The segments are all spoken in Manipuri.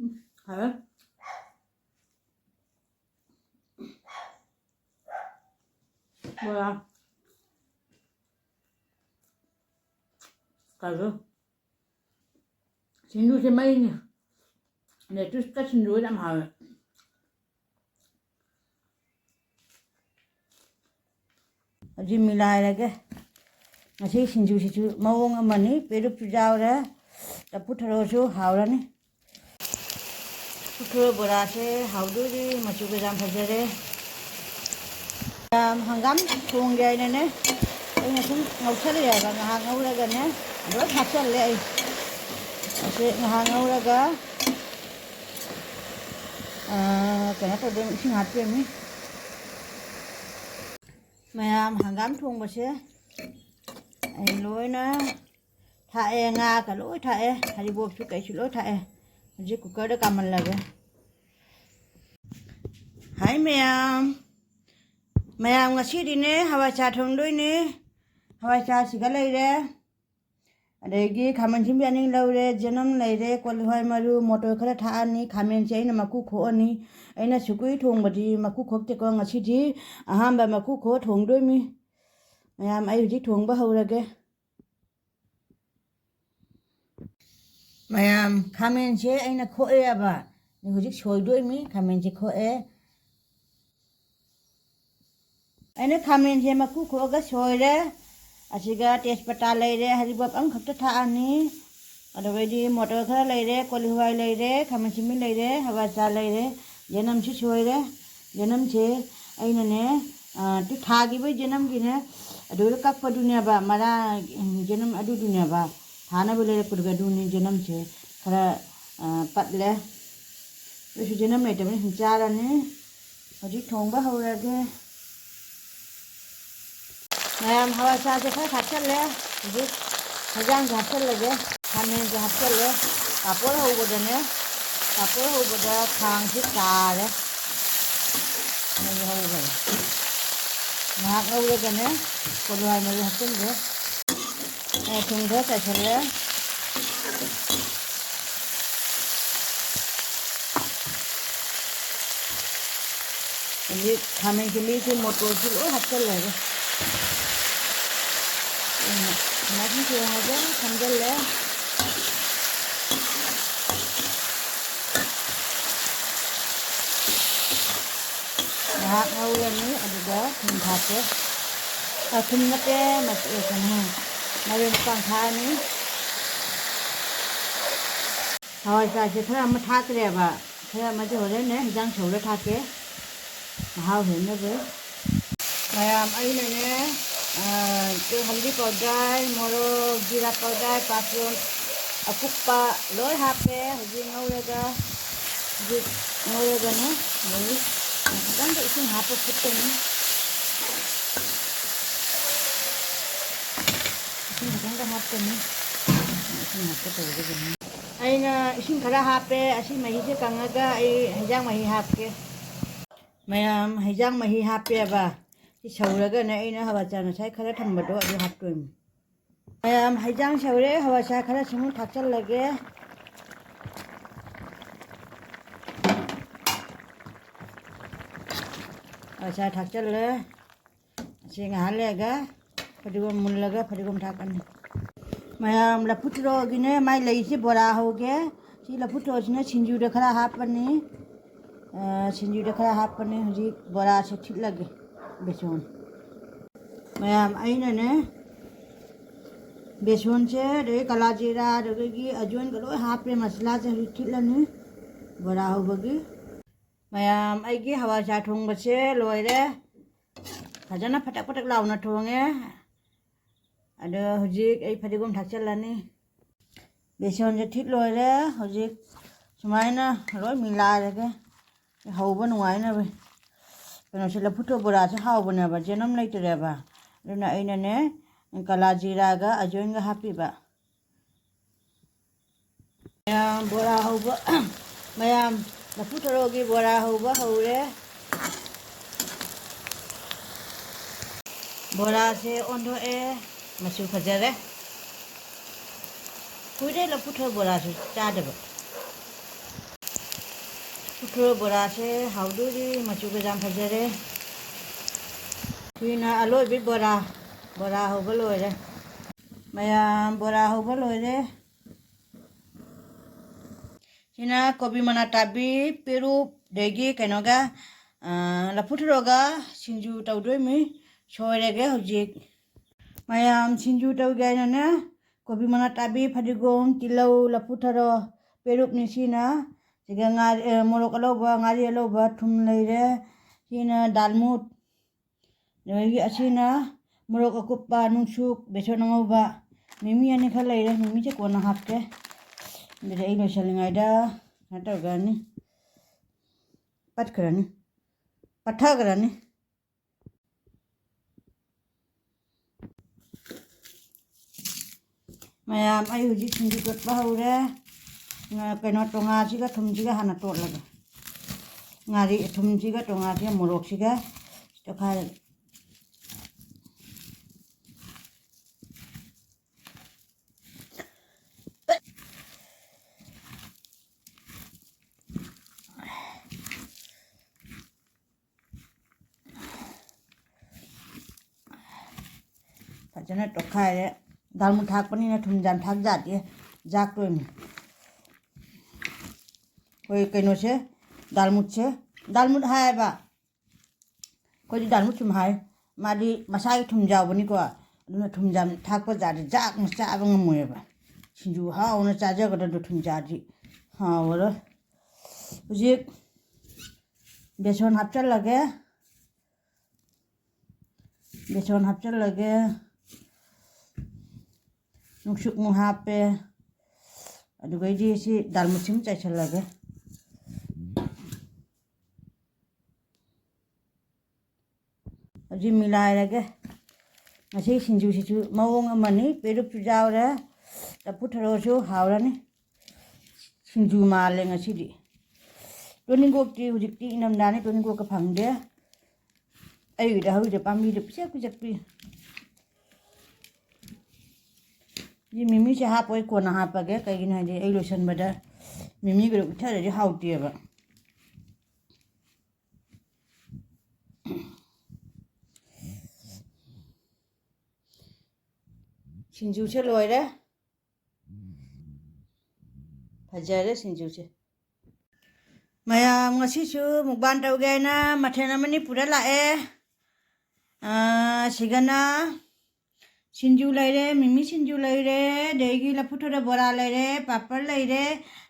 Hả? 뭐야? 가서 진주 제 마이니 내 뜻과 진주에 담 하we aji milai ra ke ngasi sinju situ mawong amani peru pujau ra ta putharo chu haura ni putharo bora se haudu ri machu ke jam phajare hangam thong gai ne ne ai sum ngau chale ya ga ha ngau ra ga ne ro thachal le ai ase ha ngau ra ga kana to de sing hat pe mi mày hangam thong ba se ai lối na thae nga ka lối thae hari bob chu kai chu lối thae ji cooker da kamal lage hai mày ngasi di ne hawa cha thong doi ne hawa cha siga lai re adegi khaman chim yaning lau re janam lai re kolhoi maru motor khara tha ani khamen chai na maku kho ani aina sukui thong badi maku khok te ko ngasi di aham ba maku kho thong doi mi mayam ai ji thong ba haurage mayam khamen che aina kho e aba ni hujik soi doi mi khamen che kho e aina khamen che maku kho ga soi re asiga tespata lai re haribab ang khapta tha ani adawedi motor khara lai re kolhoi lai re khamen chimi lai re hawa cha lai re janam chi soi re janam che aina ne tu tha gi bai janam gi ne adu kak pa dunia ba mara janam adu dunia ba thana bele kurga duni janam che khara patle tu janam lai te ban cha ra ne hoji thong ba haura ge mayam hawa cha se kha thachal le hoji hajang thachal lage khame thachal le kapor ho bo ne kapor ho bo da khang thi ka re ne ho bo na ngau le ge ne kolwai ma hatin de thung de ta chale ये खाने के लिए जो मोटर की लो हाथ चल रहा है नहीं क्यों हो गया समझ ले ना ngau lên ní ở đó thùng thạch đấy thùng nó cái mà cái này mà bên quảng thái ní hồi giờ chỉ thấy mà thác cái đẹp à thấy mà chỗ đấy nè giang sầu đấy thác cái hao hiện nó với mayam ai này nè cái haldi powder moro jeera powder patron akuppa loi hape hoji ngaurega ji ngaurega ne nei kadang de sing hape putten sing kadang da hape ne sing hape to ge ne aina sing khara hape asi mahi se kangaga ai hajang mahi hape mayam hajang mahi hape baที่เฉาแล้วก็เนี่ยไอ้นะฮาวาจานใช้ข้าวทำมาด้วยฮับตัวให้จังเฉาเลยฮาวาใช้ข้าวชิมทักจันเลยฮาวาใช้ทักจันเลยสิ่งหาเลยก็พอดีว่ามุนเลยก็พอดีว่าทักกันมาลับพุทธโรกินเนี่ยไม่เลยสิบราหูแกที่ลับพุทธโรสิเนี่ยชินจูเด็กข้าวฮับปันนี้ชินจูเด็กข้าวฮับปันนี้ที่บราเสถิตเลยबेसन मैम आई ने बेसन से रे कला जीरा रे अजवाइन कलो हाफ पे मसाला से रिठिलनी बड़ा हो बगी मैम आई की हवा चा ठोंग बसे लोय रे फजना फटक फटक लावना ठोंगे अदो हुजिक आई फदिगम थाकचलानी बेसन से ठिट लोय रे हुजिक सुमाइना रोय मिला रे के हौबो नुवाइना बे कनो से लफुटो बोरा से हाव बने बा जनम नहीं तरे बा रुना आइना ने कला जीरा गा अजवाइन गा हापी बा बोरा होबा मयाम लफुटो रोगी बोरा होबा होरे बोरा से ओंदो ए मसु खजरे कुरे लफुटो बोरा से चा देबा ꯎꯈ꯭ꯔꯨꯜ ꯕꯣꯔꯥꯁꯦ ꯍꯥꯎꯗꯣꯔꯤ ꯃꯆꯨꯒ ꯌꯥꯝ ꯐꯖꯔꯦ ꯁꯤꯅ ꯑꯂꯣꯏꯕꯤ ꯕꯣꯔꯥ ꯍꯧꯕ ꯂꯣꯏꯔꯦ ꯃꯌꯥꯝ ꯕꯣꯔꯥ ꯍꯧꯕ ꯂꯣꯏꯔꯦ ꯁꯤꯅ ꯀꯣꯕꯤ ꯃꯅꯥ ꯇꯥꯕꯤ ꯄꯦꯔꯨꯛ ꯑꯗꯒꯤ ꯀꯩꯅꯣꯒ ꯂꯐꯨ ꯊꯔꯣꯒ ꯁꯤꯡꯖꯨ ꯇꯧꯗꯣꯏꯃꯤ ꯁꯣꯏꯔꯒꯦ ꯍꯧꯖꯤꯛ ꯃꯌꯥꯝ ꯁꯤꯡꯖꯨ ꯇꯧꯒꯦ ꯍꯥꯏꯅꯅꯦ ꯀꯣꯕꯤ ꯃꯅꯥ ꯇꯥꯕꯤ ꯐꯗꯤꯒꯣꯝ ꯇꯤꯜꯍꯧ ꯂꯐꯨ ꯊꯔꯣ ꯄꯦꯔꯨꯛꯅꯤ ꯁꯤꯅ ꯁꯤꯒ ꯃꯣꯔꯣꯛ ꯑꯂꯧꯕ ꯉꯥꯔꯤ ꯑꯂꯧꯕ ꯊꯨꯝ ꯂꯩꯔꯦ ꯁꯤꯅ ꯗꯥꯜꯃꯨꯠ ꯑꯗꯒꯤ ꯑꯁꯤꯅ ꯃꯣꯔꯣꯛ ꯑꯀꯨꯞꯄ ꯅꯨꯡꯁꯨꯛ ꯕꯦꯁꯣꯟ ꯑꯉꯧꯕ ꯃꯤꯃꯤ ꯑꯅꯤꯈꯛ ꯂꯩꯔꯦ ꯃꯤꯃꯤꯁꯦ ꯀꯣꯟꯅ ꯍꯥꯞꯀꯦ ꯑꯗꯨꯗꯤ ꯑꯩ ꯂꯣꯏꯁꯤꯜꯂꯤꯉꯩꯗ ꯀꯩꯅꯣ ꯇꯧꯈ꯭ꯔꯅꯤ ꯄꯠꯊꯈ꯭ꯔꯅꯤ ꯃꯌꯥꯝ ꯑꯩ ꯍꯧꯖꯤꯛ ꯁꯤꯡꯖꯨ ꯇꯣꯠꯄ ꯍꯧꯔꯦ ꯀꯩꯅꯣ ꯇꯣꯉꯥꯁꯤꯒ ꯊꯨꯝꯁꯤꯒ ꯍꯥꯟꯅ ꯇꯣꯠꯂꯒꯦ ꯉꯥꯔꯤ ꯊꯨꯝꯁꯤꯒ ꯇꯣꯉꯥꯁꯤꯒ ꯃꯣꯔꯣꯛꯁꯤꯒ ꯇꯣꯠꯈꯥꯏꯔꯒꯦ ꯐꯖꯅ ꯇꯣꯠꯈꯥꯏꯔꯦ ꯗꯥꯜꯃꯨꯠ ꯊꯥꯛꯄꯅꯤꯅ ꯊꯨꯝ ꯌꯥꯝ ꯊꯥꯛ ꯌꯥꯗꯦ ꯌꯥꯛꯇꯣꯏꯅꯤ ꯑꯩꯈꯣꯏ ꯀꯩꯅꯣꯁꯦ ꯗꯥꯜꯃꯨꯠ ꯍꯥꯏꯌꯦꯕ ꯑꯩꯈꯣꯏꯗꯤ ꯗꯥꯜꯃꯨꯠ ꯁꯨꯝ ꯍꯥꯏ ꯃꯥꯗꯤ ꯃꯁꯥꯒꯤ ꯊꯨꯝ ꯌꯥꯎꯕꯅꯤꯀꯣ ꯑꯗꯨꯅ ꯊꯨꯝ ꯌꯥꯝ ꯊꯥꯛꯄ ꯖꯥꯠꯗꯤ ꯖꯥꯛꯅ ꯆꯥꯕ ꯉꯝꯃꯣꯏꯑꯕ ꯁꯤꯡꯖꯨ ꯍꯥꯎꯅ ꯆꯥꯖꯒꯗꯕꯗꯣ ꯊꯨꯝ ꯆꯥꯗꯤ ꯍꯥꯎꯔꯣꯏ ꯍꯧꯖꯤꯛ ꯕꯦꯁꯣꯟ ꯍꯥꯞꯆꯜꯂꯒꯦ ꯅꯨꯡꯁꯨꯛꯃꯨꯛ ꯍꯥꯞꯄꯦ ꯑꯗꯨꯒꯩꯗꯤ ꯁꯤ ꯗꯥꯜꯃꯨꯠꯁꯤꯃꯨꯛ ꯆꯥꯏꯁꯤꯜꯂꯒꯦ ꯍꯧꯖꯤꯛ ꯃꯤꯂꯥꯏꯔꯒꯦ ꯉꯁꯤ ꯁꯤꯡꯖꯨꯁꯤꯁꯨ ꯃꯑꯣꯡ ꯑꯃꯅꯤ ꯄꯦꯔꯨꯛꯁꯨ ꯌꯥꯎꯔꯦ ꯂꯐꯨ ꯊꯔꯣꯁꯨ ꯍꯥꯎꯔꯅꯤ ꯁꯤꯡꯖꯨ ꯃꯥꯜꯂꯦ ꯉꯁꯤꯗꯤ ꯇꯣꯅꯤꯡꯀꯣꯛꯇꯤ ꯍꯧꯖꯤꯛꯇꯤ ꯏꯪꯊꯝꯊꯥꯅꯤ ꯇꯣꯅꯤꯡꯀꯣꯛꯀ ꯐꯪꯗꯦ ꯑꯩꯒꯤꯗ ꯍꯧꯔꯤꯗ ꯄꯥꯝꯕꯤꯗ ꯄꯤꯁꯛ ꯄꯤ ꯁꯤ ꯃꯤꯃꯤꯁꯦ ꯍꯥꯞꯄꯣꯏ ꯀꯣꯟꯅ ꯍꯥꯞꯄꯒꯦ ꯀꯩꯒꯤꯅꯣ ꯍꯥꯏꯗꯤ ꯑꯩ ꯂꯣꯏꯁꯤꯟꯕꯗ ꯃꯤꯃꯤꯒꯗꯣ ꯎꯠꯊꯔꯗꯤ ꯍꯥꯎꯇꯦꯕ ꯁꯤꯡꯖꯨꯁꯦ ꯂꯣꯏꯔꯦ ꯐꯖꯔꯦ ꯁꯤꯡꯖꯨꯁꯦ ꯃꯌꯥꯝ ꯉꯁꯤꯁꯨ ꯃꯨꯛꯕꯥꯡ ꯇꯧꯒꯦ ꯍꯥꯏꯅ ꯃꯊꯦꯜ ꯑꯃꯅꯤ ꯄꯨꯔ ꯂꯥꯛꯑꯦ ꯁꯤꯒꯅ ꯁꯤꯡꯖꯨ ꯂꯩꯔꯦ ꯃꯤꯃꯤ ꯁꯤꯡꯖꯨ ꯂꯩꯔꯦ ꯑꯗꯒꯤ ꯂꯐꯨ ꯊꯔꯣ ꯕꯣꯔꯥ ꯂꯩꯔꯦ ꯄꯥꯄꯔ ꯂꯩꯔꯦ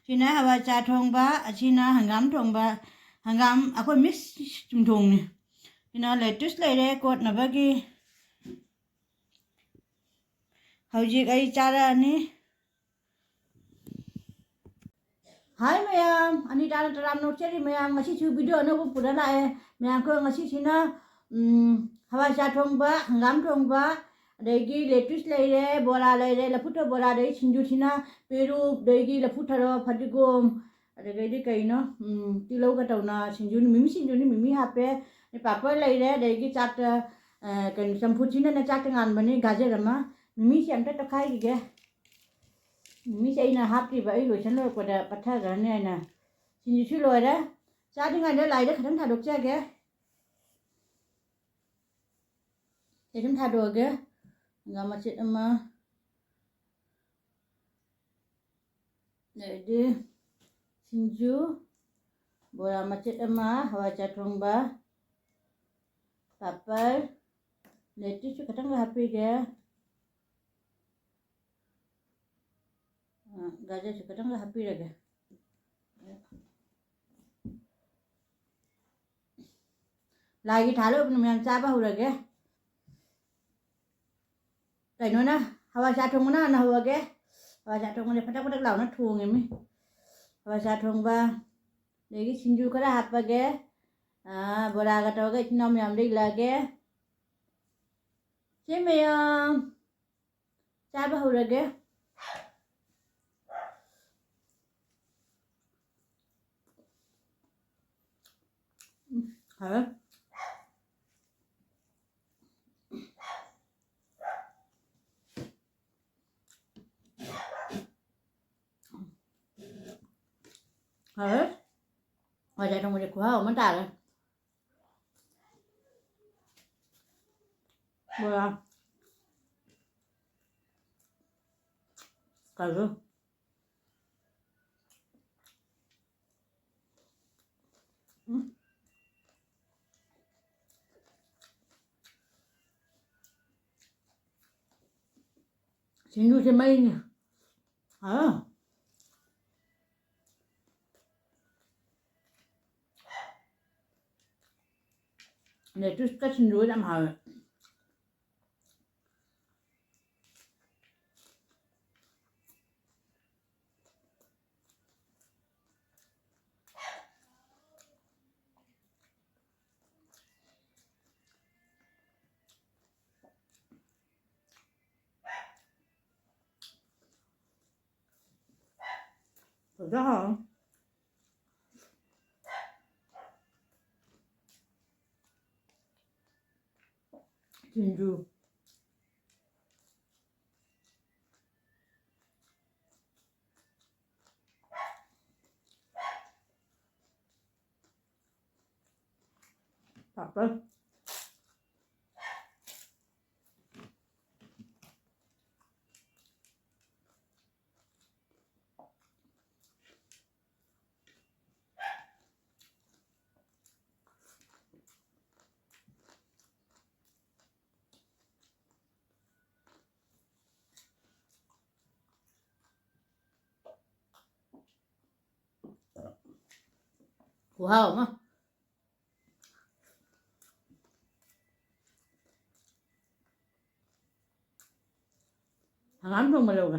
ꯁꯤꯅ ꯍꯋꯥꯏꯆꯥꯔ ꯊꯣꯡꯕ ꯑꯁꯤꯅ ꯍꯪꯒꯥꯝ ꯊꯣꯡꯕ ꯍꯪꯒꯥꯝ ꯑꯩꯈꯣꯏ ꯃꯤꯛꯁ ꯆꯨꯝꯊꯣꯡꯅꯤ ꯁꯤꯅ ꯂꯦꯇꯨꯁ ꯂꯩꯔꯦ ꯀꯣꯠꯅꯕꯒꯤ ꯍꯧꯖꯤꯛ ꯑꯩ ꯆꯥꯔꯛꯑꯅꯤ ꯍꯥꯏ ꯃꯌꯥꯝ ꯑꯅꯤ ꯇꯥꯅ ꯇꯔꯥꯝ ꯅꯣꯛꯆꯔꯤ ꯃꯌꯥꯝ ꯉꯁꯤꯁꯨ ꯚꯤꯗꯤꯑꯣ ꯑꯅꯧꯕ ꯄꯨꯔ ꯂꯥꯛꯑꯦ ꯃꯌꯥꯝꯈꯣꯏ ꯉꯁꯤꯁꯤꯅ ꯍꯋꯥꯏꯆꯥꯔ ꯊꯣꯡꯕ ꯍꯪꯒꯥꯝ ꯊꯣꯡꯕ ꯑꯗꯒꯤ ꯂꯦꯇꯨꯁ ꯂꯩꯔꯦ ꯕꯣꯔꯥ ꯂꯩꯔꯦ ꯂꯐꯨ ꯊꯔꯣ ꯕꯣꯔꯥ ꯑꯗꯒꯤ ꯁꯤꯡꯖꯨꯁꯤꯅ ꯄꯦꯔꯨꯛ ꯑꯗꯒꯤ ꯂꯐꯨ ꯊꯔꯣ ꯐꯗꯤꯒꯣꯝ ꯑꯗꯒꯤꯗꯤ ꯀꯩꯅꯣ ꯇꯤꯜꯍꯧꯒ ꯇꯧꯅ ꯁꯤꯡꯖꯨꯅꯤ ꯃꯤꯃꯤ ꯍꯥꯞꯄꯦ ꯄꯥꯄꯔ ꯂꯩꯔꯦ ꯑꯗꯒꯤ ꯆꯥꯛꯇ ꯀꯩꯅꯣ ꯆꯝꯐꯨꯠꯁꯤꯅꯅꯦ ꯆꯥꯛꯇ ꯉꯥꯟꯕꯅꯤ ꯒꯥꯖꯔ ꯑꯃ ꯃꯤꯃꯤꯁꯦ ꯑꯝꯇ ꯇꯛꯈꯥꯏꯈꯤꯒꯦ ꯃꯤꯃꯤꯁꯦ ꯑꯩꯅ ꯍꯥꯞꯇ꯭ꯔꯤꯕ ꯑꯩ ꯂꯣꯏꯁꯟ ꯂꯣꯏꯔꯛꯄꯗ ꯄꯠꯊꯈ꯭ꯔꯅꯤ ꯍꯥꯏꯅ ꯁꯤꯡꯖꯨꯁꯨ ꯂꯣꯏꯔꯦ ꯆꯥꯗ꯭ꯔꯤꯉꯩꯗ ꯂꯥꯏꯗ ꯈꯤꯇꯪ ꯊꯥꯗꯣꯛꯆꯒꯦ ꯑꯗꯨꯝ ꯊꯥꯗꯣꯛꯑꯒꯦ ꯍꯪꯒꯥꯝ ꯃꯆꯦꯠ ꯑꯃ ꯑꯗꯩꯗꯤ ꯁꯤꯡꯖꯨ ꯕꯣꯔꯥ ꯃꯆꯦꯠ ꯑꯃ ꯍꯋꯥꯏꯆꯥꯔ ꯊꯣꯡꯕ ꯄꯥꯄꯔ ꯂꯦꯇꯨꯁꯁꯨ ꯈꯤꯇꯪꯒ ꯍꯥꯞꯄꯤꯒꯦ ꯒꯥꯖꯔꯁꯨ ꯈꯤꯇꯪꯒ ꯍꯥꯞꯄꯤꯔꯒꯦ ꯂꯥꯏꯒꯤ ꯊꯥꯜꯂꯣꯏꯕꯅ ꯃꯌꯥꯝ ꯆꯥꯕ ꯍꯧꯔꯒꯦ ꯀꯩꯅꯣꯅ ꯍꯋꯥꯏꯆꯥꯔ ꯊꯣꯡꯕꯅ ꯍꯥꯟꯅ ꯍꯧꯔꯒꯦ ꯍꯋꯥꯏꯆꯥꯔ ꯊꯣꯡꯕꯁꯦ ꯐꯇꯛ ꯐꯇꯛ ꯂꯥꯎꯅ ꯊꯣꯡꯉꯤꯃꯤ ꯍꯋꯥꯏꯆꯥꯔ ꯊꯣꯡꯕ ꯑꯗꯒꯤ ꯁꯤꯡꯖꯨ ꯈꯔ ꯍꯥꯞꯄꯒꯦ ꯕꯣꯔꯥꯒ ꯇꯧꯔꯒ ꯏꯆꯤꯟ ꯏꯅꯥꯎ ꯃꯌꯥꯝꯗ ꯏꯜꯂꯛꯑꯒꯦ ꯁꯤ ꯃꯌꯥꯝ ꯆꯥꯕ ꯍꯧꯔꯒꯦ ꯍꯥꯎꯔꯦ 화자 동물이 구하오면 따라. 뭐야? 가루? 응? 진주 제 mấy à này tôi cách xin rưỡi làm hờ được đó hả 진주 tập đấy wow á hàng ấm luôn mà luôn nè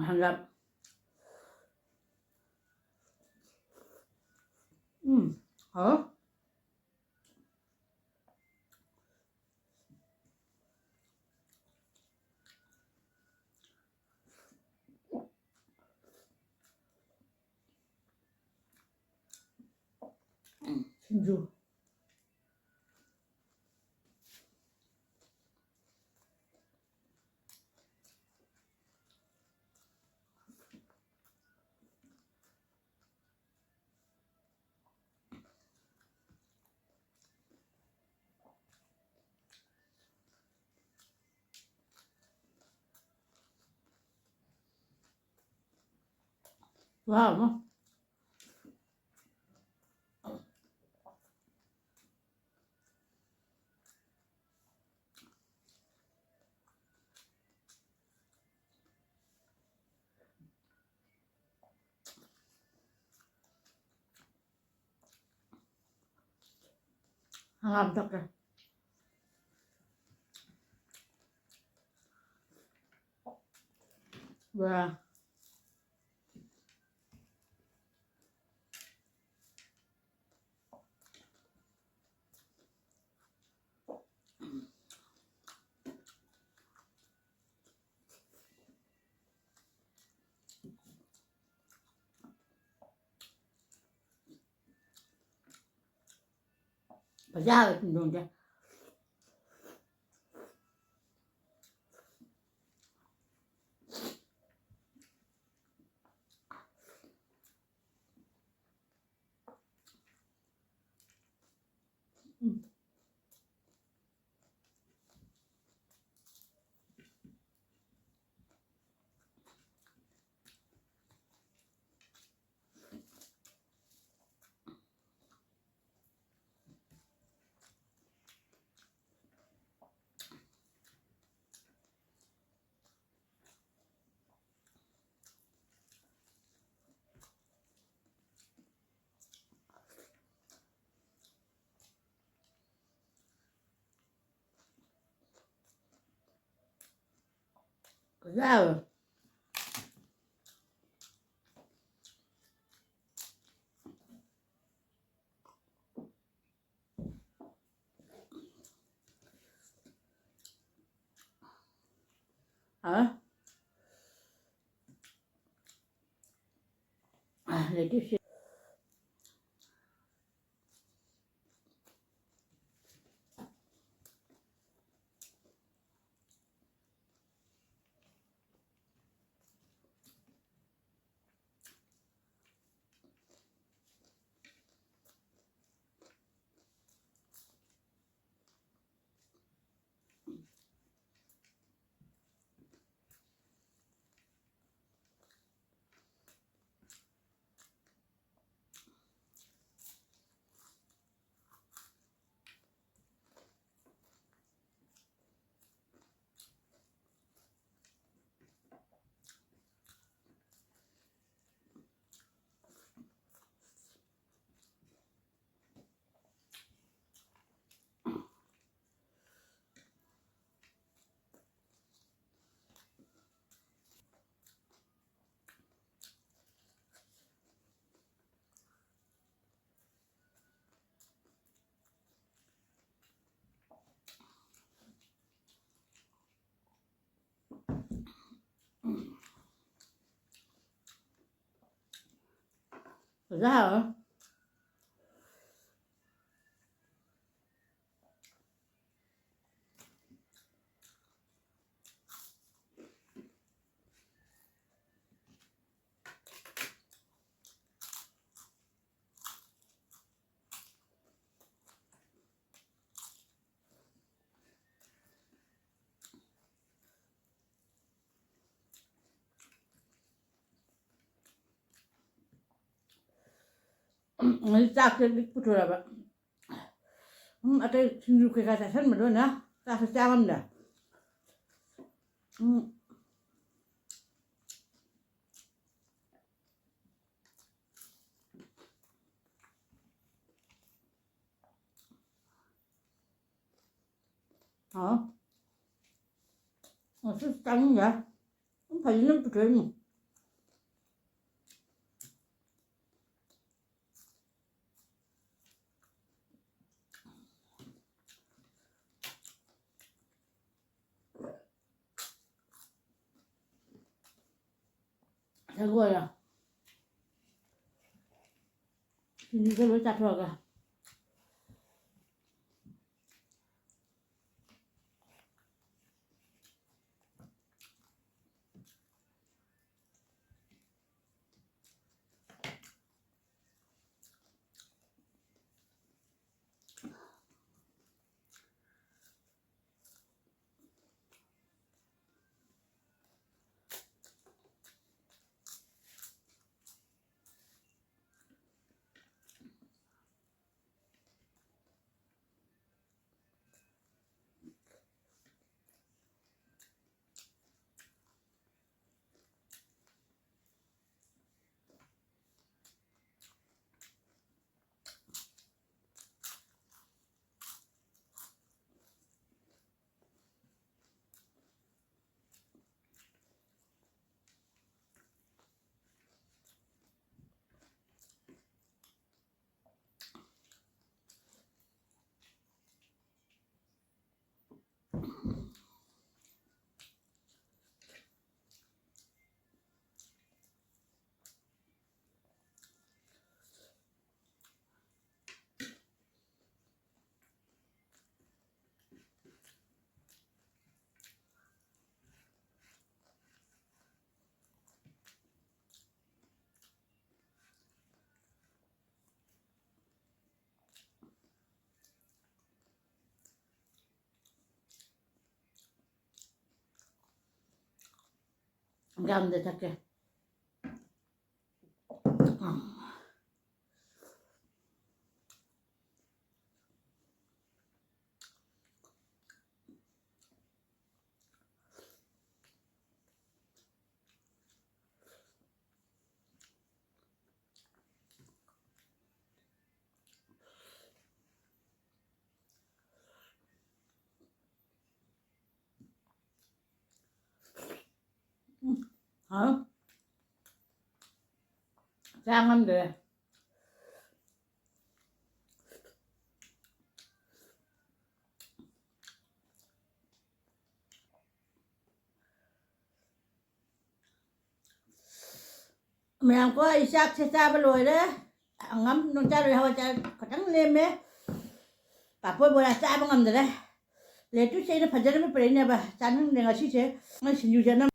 hàng gặp hả 진주 wow á hàng ấm thật rồi và ra rồi luôn chứ ra rồi hả để chút xíu ra hả 짝을 붙어라 봐. 아까 신주께 가서 설마 너나 짝을 짜갑니다. 어? 술 짜는냐? 발리는 붙어요. 저거야. 이걸로 짜 들어가. 가운데 작게. 어? 짱하면 돼. Mẹ em có isak xe xa bà lùi đó. Ngắm nông cha rồi hầu cha có trắng lên mẹ. Bà bố bố là xa bà ngầm rồi đấy. Lê chút xe nó phải ra nó phải nè bà. Cha nó nè ngà xí xe. Nó xin dù cho nó.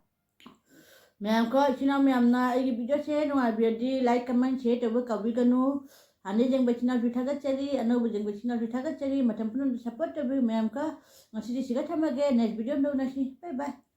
Mẹ em có xin ông mẹ em na cái video xe nó ngoài biệt đi like comment share cho với cậu với con nu. Hãy dừng bật channel video thắt channel anh ơi dừng bật channel video thắt channel mà thằng phun support cho với mẹ em có. Ngà xí xí cái tham gia next video đâu nè xí. Bye bye.